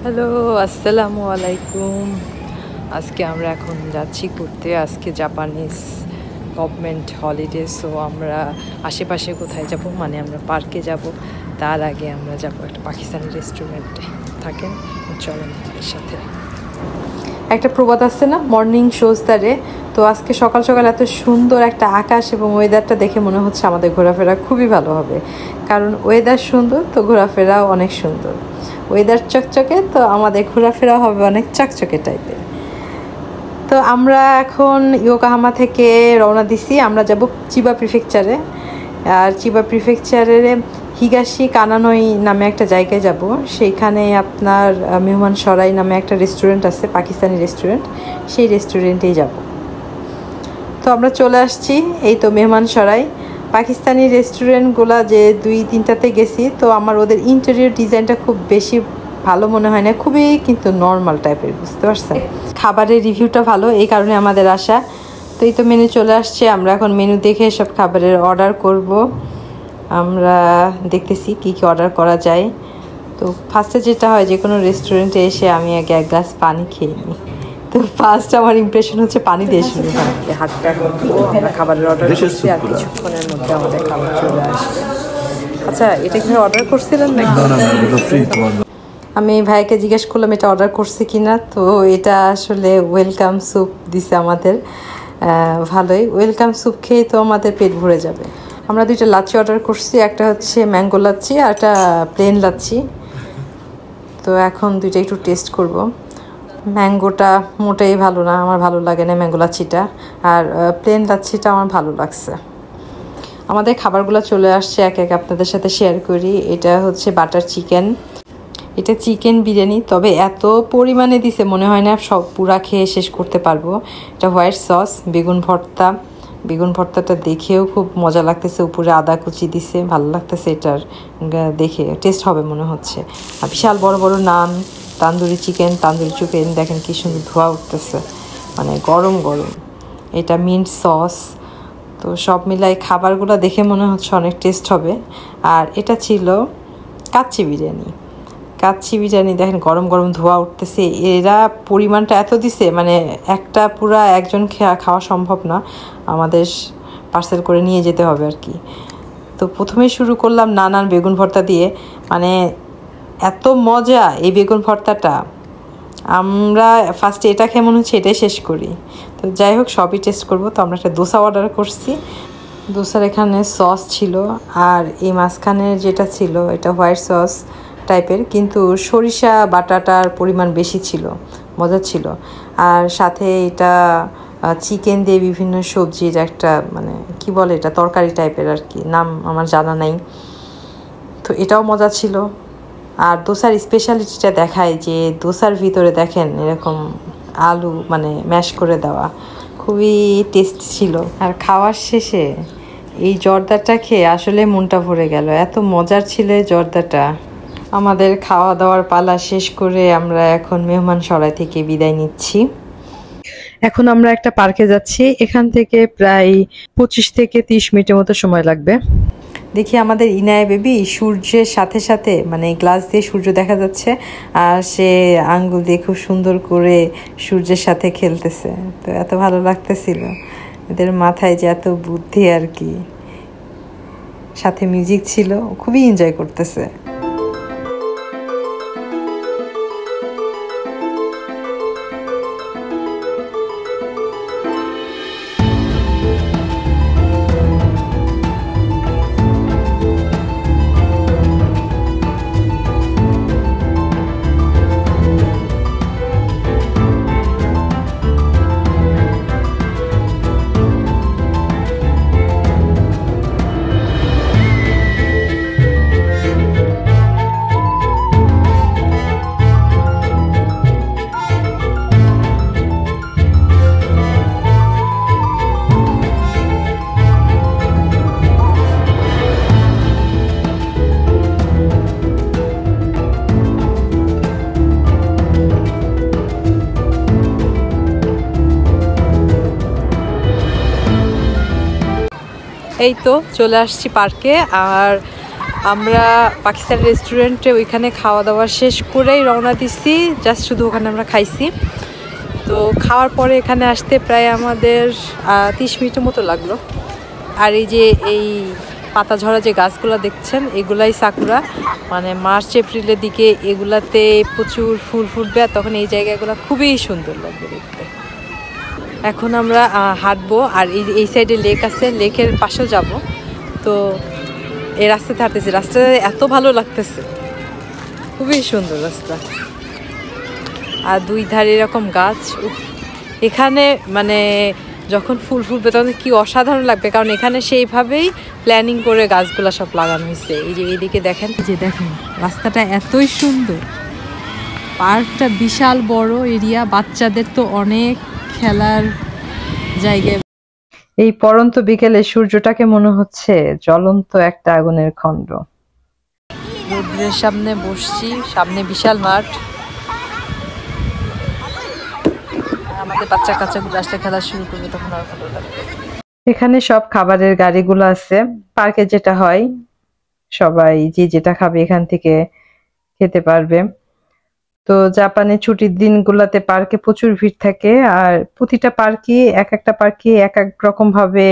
Hello, আসসালামু আলাইকুম। আজকে আমরা এখন যাচ্ছি ঘুরতে। আজকে জাপানিজ গভর্নমেন্ট হলিডে, সো আমরা আশেপাশে কোথায় যাব, মানে আমরা পার্কে যাব। তার আগে আমরা যাব একটা পাকিস্তানি রেস্টুরেন্টে। থাকেন, চলেন আমাদের সাথে। একটা প্রবাদ আছে না, মর্নিং শোজ দ্য। তো আজকে সকাল সকাল এত সুন্দর একটা আকাশ এবং ওয়েদারটা দেখে মনে হচ্ছে আমাদের ঘোরাফেরা খুবই ভালো হবে, কারণ ওয়েদার সুন্দর তো ঘোরাফেরাও অনেক সুন্দর। ওয়েদার চকচকে তো আমাদের ঘোরাফেরা হবে অনেক চকচকে টাইপের। তো আমরা এখন ইয়োকোহামা থেকে রওনা দিছি। আমরা যাব চিবা প্রিফেকচারে, আর চিবা প্রিফেকচারের হিগাশি কানানোই নামে একটা জায়গায় যাব। সেইখানে আপনার মেহমান সরাই নামে একটা রেস্টুরেন্ট আছে, পাকিস্তানি রেস্টুরেন্ট, সেই রেস্টুরেন্টেই যাব। তো আমরা চলে আসছি, এই তো মেহমান সরাই। পাকিস্তানি রেস্টুরেন্টগুলো যে 2-3টাতে গেছি, তো আমার ওদের ইন্টেরিয়র ডিজাইনটা খুব বেশি ভালো মনে হয় না, খুবই কিন্তু নর্মাল টাইপের, বুঝতে পারছেন। খাবারের রিভিউটা ভালো, এই কারণে আমাদের আসা। তো এই তো মেনু চলে আসছে, আমরা এখন মেনু দেখে সব খাবারের অর্ডার করব। আমরা দেখতেছি কি কি অর্ডার করা যায়। তো ফার্স্টে যেটা হয়, যে কোনো রেস্টুরেন্টে এসে আমি আগে এক গ্লাস পানি খেয়ে নিই। তো ফার্স্ট আমার ইমপ্রেশন হচ্ছে পানি দিয়ে শুরু হয়। হাতটা আমরা খাবারের অর্ডার করছি, আর কিছুক্ষণের মধ্যে আমাদের খাবার চলে আসবে। আচ্ছা, এটা কি অর্ডার করছিলেন নাকি? আমি ভাইকে জিজ্ঞেস করলাম এটা অর্ডার করছি কিনা। তো এটা আসলে ওয়েলকাম স্যুপ দিছে আমাদের, ভালোই। ওয়েলকাম স্যুপ খেয়ে তো আমাদের পেট ভরে যাবে। আমরা 2টা লাচ্ছি অর্ডার করছি, একটা হচ্ছে ম্যাঙ্গো লাচ্ছি আর একটা প্লেন লাচ্ছি। তো এখন 2টা একটু টেস্ট করব। ম্যাঙ্গোটা মোটেই ভালো না, আমার ভালো লাগে না ম্যাঙ্গো লাচ্ছিটা, আর প্লেন লাচ্ছিটা আমার ভালো লাগছে। আমাদের খাবারগুলো চলে আসছে, এক এক আপনাদের সাথে শেয়ার করি। এটা হচ্ছে বাটার চিকেন, এটা চিকেন বিরিয়ানি, তবে এত পরিমাণে দিছে মনে হয় না সব পুরা খেয়ে শেষ করতে পারবো। এটা হোয়াইট সস, বেগুন ভর্তা। বেগুন ভর্তাটা দেখেও খুব মজা লাগতেছে, উপরে আদা কুচি দিছে, ভালো লাগতেছে। এটার দেখে টেস্ট হবে মনে হচ্ছে। আর বিশাল বড় বড় নান, তান্দুরি চিকেন দেখেন কি সুন্দর ধোয়া উঠতেছে, মানে গরম গরম। এটা মিন্ট সস। তো সব মিলাই খাবারগুলো দেখে মনে হচ্ছে অনেক টেস্ট হবে। আর এটা ছিল কাচ্চি বিরিয়ানি, দেখেন গরম গরম ধোয়া উঠতেছে। এরা পরিমাণটা এত দিছে, মানে একটা পুরা একজন খাওয়া সম্ভব না, আমাদের পার্সেল করে নিয়ে যেতে হবে আর কি। তো প্রথমেই শুরু করলাম নানান বেগুন ভর্তা দিয়ে, মানে এত মজা এই বেগুন ভর্তাটা। আমরা ফার্স্টে এটা খেয়ে মনে হচ্ছে এটাই শেষ করি। তো যাই হোক, সবই টেস্ট করবো। তো আমরা একটা দোসা অর্ডার করছি, দোসার এখানে সস ছিল, আর এই মাঝখানে যেটা ছিল এটা হোয়াইট সস টাইপের, কিন্তু সরিষা বাটাটার পরিমাণ বেশি ছিল, মজা ছিল। আর সাথে এটা চিকেন দিয়ে বিভিন্ন সবজির একটা, মানে কি বলে এটা, তরকারি টাইপের আর কি, নাম আমার জানা নাই। তো এটাও মজা ছিল। আর দোসার স্পেশালিটিটা দেখায় যে দোসার ভিতরে দেখেন এরকম আলু মানে ম্যাশ করে দেওয়া, খুবই টেস্টি ছিল। আর খাওয়ার শেষে এই জর্দাটা খেয়ে আসলে মনটা ভরে গেল, এত মজার ছিল জর্দাটা। আমাদের খাওয়া দাওয়ার পালা শেষ করে আমরা এখন মেহমান সরাই থেকে বিদায় নিচ্ছি। এখন আমরা একটা পার্কে যাচ্ছি, এখান থেকে প্রায় 25 থেকে 30 মিনিটের মতো সময় লাগবে। দেখি আমাদের ইনায়া বেবি সূর্যের সাথে সাথে, মানে গ্লাস দিয়ে সূর্য দেখা যাচ্ছে, আর সে আঙ্গুল দিয়ে খুব সুন্দর করে সূর্যের সাথে খেলতেছে। তো এত ভালো লাগতেছিল, এদের মাথায় যে এত বুদ্ধি আর কি। সাথে মিউজিক ছিল, খুবই এনজয় করতেছে। এই তো চলে আসছি পার্কে, আর আমরা পাকিস্তান রেস্টুরেন্টে ওইখানে খাওয়া দাওয়া শেষ করেই রওনা দিচ্ছি, জাস্ট শুধু ওখানে আমরা খাইছি। তো খাওয়ার পরে এখানে আসতে প্রায় আমাদের 30 মিনিটের মতো লাগলো। আর এই যে এই পাতা ঝরা যে গাছগুলো দেখছেন এগুলাই সাকুরা, মানে মার্চ এপ্রিলের দিকে এগুলাতে প্রচুর ফুল ফুটবে, আর তখন এই জায়গাগুলো খুবই সুন্দর লাগবে দেখতে। এখন আমরা হাঁটবো, আর এই সাইডে লেক আছে, লেকের পাশেও যাব। তো এই রাস্তাতে হাঁটতেছি, রাস্তাটা এত ভালো লাগতেছে, খুবই সুন্দর রাস্তা, আর দুই ধারে এরকম গাছ। এখানে মানে যখন ফুল ফুটবে তখন কি অসাধারণ লাগবে, কারণ এখানে সেইভাবেই প্ল্যানিং করে গাছগুলো সব লাগানো হয়েছে। এই যে এইদিকে দেখেন, যে দেখেন রাস্তাটা এতই সুন্দর, পার্কটা বিশাল বড় এরিয়া, বাচ্চাদের তো অনেক খেলার জায়গা। এই পড়ন্ত বিকেলে সূর্যটাকে মনে হচ্ছে জ্বলন্ত একটা আগুনের খণ্ড। রোদ্রের সামনে বসছি, সামনে বিশাল মাঠ, আমাদের বাচ্চা কাচ্চাগুলো আসলে খেলা শুরু করবে তখন আর ভালো লাগবে। এখানে সব খাবারের গাড়িগুলো আছে, পার্কে যেটা হয় সবাই যে যেটা খাবে এখান থেকে খেতে পারবে। তো জাপানে ছুটির দিনগুলোতে পার্কে প্রচুর ভিড় থাকে, আর প্রতিটা পার্কই এক একটা পার্কে এক এক রকম ভাবে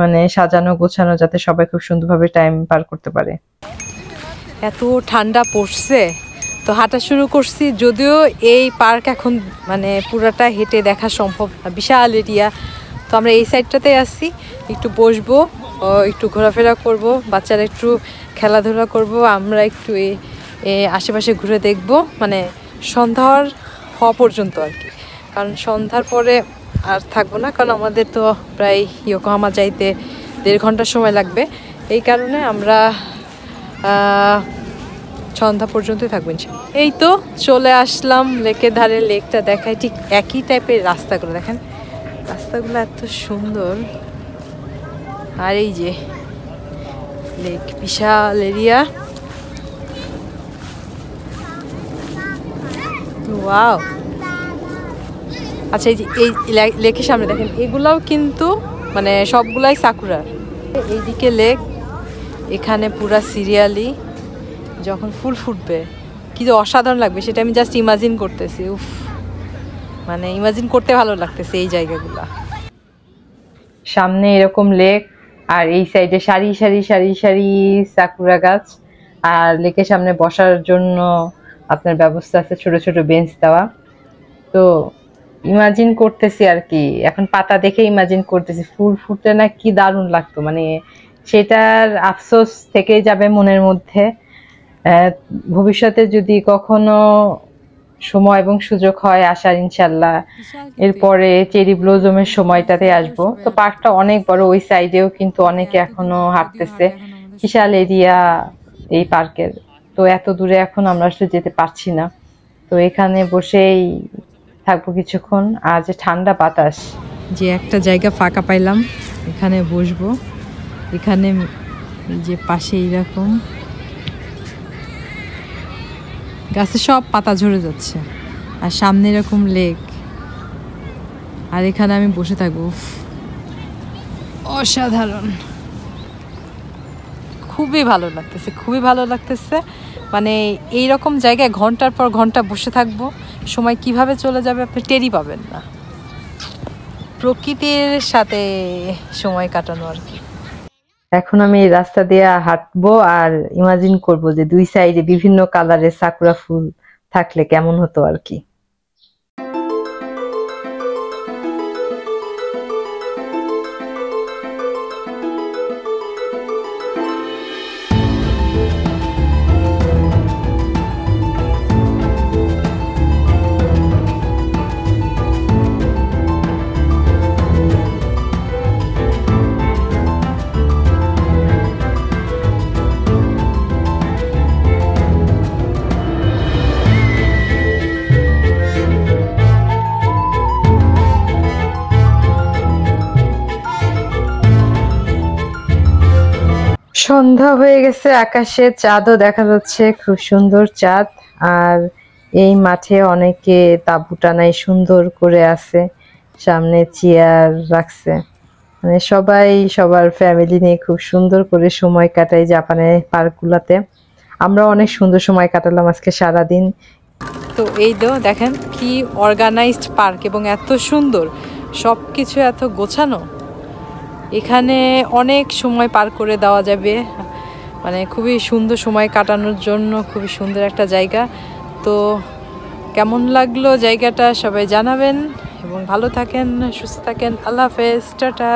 মানে সাজানো গোছানো, যাতে সবাই খুব সুন্দরভাবে টাইম পার করতে পারে। এত ঠান্ডা পড়ছে, তো হাঁটা শুরু করছি, যদিও এই পার্ক এখন মানে পুরাটা হেঁটে দেখা সম্ভব না, বিশাল এরিয়া। তো আমরা এই সাইডটাতে আসছি, একটু বসবো, একটু ঘোরাফেরা করব, বাচ্চারা একটু খেলাধুলা করব, আমরা একটু আশেপাশে ঘুরে দেখব, মানে সন্ধ্যার হওয়া পর্যন্ত আর কি, কারণ সন্ধ্যার পরে আর থাকবো না, কারণ আমাদের তো প্রায় ইয়োকোহামা যাইতে 1.5 ঘন্টা সময় লাগবে। এই কারণে আমরা সন্ধ্যা পর্যন্তই থাকবেন। এই তো চলে আসলাম লেকের ধারে, লেকটা দেখায়, ঠিক একই টাইপের রাস্তাগুলো দেখেন, রাস্তাগুলো এত সুন্দর। আর এই যে লেক, বিশাল এরিয়া, ওয়াও। আচ্ছা, এই যে এই লেকের সামনে দেখেন, এগুলাও কিন্তু মানে সবগুলাই সাকুরার। এইদিকে লেক, এখানে পুরা সিরিয়ালি যখন ফুল ফুটবে কি যে অসাধারণ লাগবে সেটা আমি জাস্ট ইমাজিন করতেছি। উফ, মানে ইমাজিন করতে ভালো লাগতেছে এই জায়গাগুলা। সামনে এরকম লেক, আর এই সাইডে সারি সারি সারি সারি সাকুরা গাছ, আর লেকের সামনে বসার জন্য আপনার ব্যবস্থা আছে, ছোট ছোট বেঞ্চ দেওয়া। তো ইমাজিন করতেছি আর কি, এখন পাতা দেখে ইমাজিন করতেছি ফুল ফুটলে না কি দারুণ লাগতো, মানে সেটার আফসোস থেকেই যাবে মনের মধ্যে। ভবিষ্যতে যদি কখনো সময় এবং সুযোগ হয় আসার ইনশাল্লাহ, এরপরে চেরি ব্লজমের সময়টাতে আসবো। তো পার্কটা অনেক বড়, ওই সাইডেও কিন্তু অনেকে এখনো হাঁটতেছে, বিশাল এরিয়া এই পার্কের। তো এত দূরে এখন আমরা আসলে যেতে পারছি না, তো এখানে বসেই থাকবো কিছুক্ষণ। আর যে ঠান্ডা বাতাস, যে একটা জায়গা ফাঁকা পাইলাম এখানে বসবো। এখানে যে পাশে এইরকম গাছে সব পাতা ঝরে যাচ্ছে, আর সামনে এরকম লেক, আর এখানে আমি বসে থাকবো। অসাধারণ, খুবই ভালো লাগতেছে, খুবই ভালো লাগতেছে। মানে এইরকম জায়গায় ঘন্টার পর ঘন্টা বসে থাকবো, সময় কিভাবে চলে যাবে আপনি টেরই পাবেন না। প্রকৃতির সাথে সময় কাটানো আর কি। এখন আমি এই রাস্তা দিয়ে হাঁটবো, আর ইমাজিন করব যে দুই সাইডে বিভিন্ন কালারের সাকুরা ফুল থাকলে কেমন হতো আর কি। সন্ধ্যা হয়ে গেছে, আকাশে চাঁদও দেখা যাচ্ছে, খুব সুন্দর চাঁদ। আর এই মাঠে অনেকে তাঁবু টানায় সুন্দর করে আছে, সামনে চেয়ার রাখছে। মানে সবাই সবার ফ্যামিলি নিয়ে খুব সুন্দর করে সময় কাটায় জাপানের পার্কগুলোতে। আমরা অনেক সুন্দর সময় কাটালাম আজকে সারাদিন। তো এই তো দেখেন কি অর্গানাইজড পার্ক এবং এত সুন্দর, সব কিছু এত গোছানো। এখানে অনেক সময় পার করে দেওয়া যাবে, মানে খুবই সুন্দর সময় কাটানোর জন্য খুবই সুন্দর একটা জায়গা। তো কেমন লাগলো জায়গাটা সবাই জানাবেন এবং ভালো থাকেন, সুস্থ থাকেন। আল্লাহ হাফেজ, টাটা।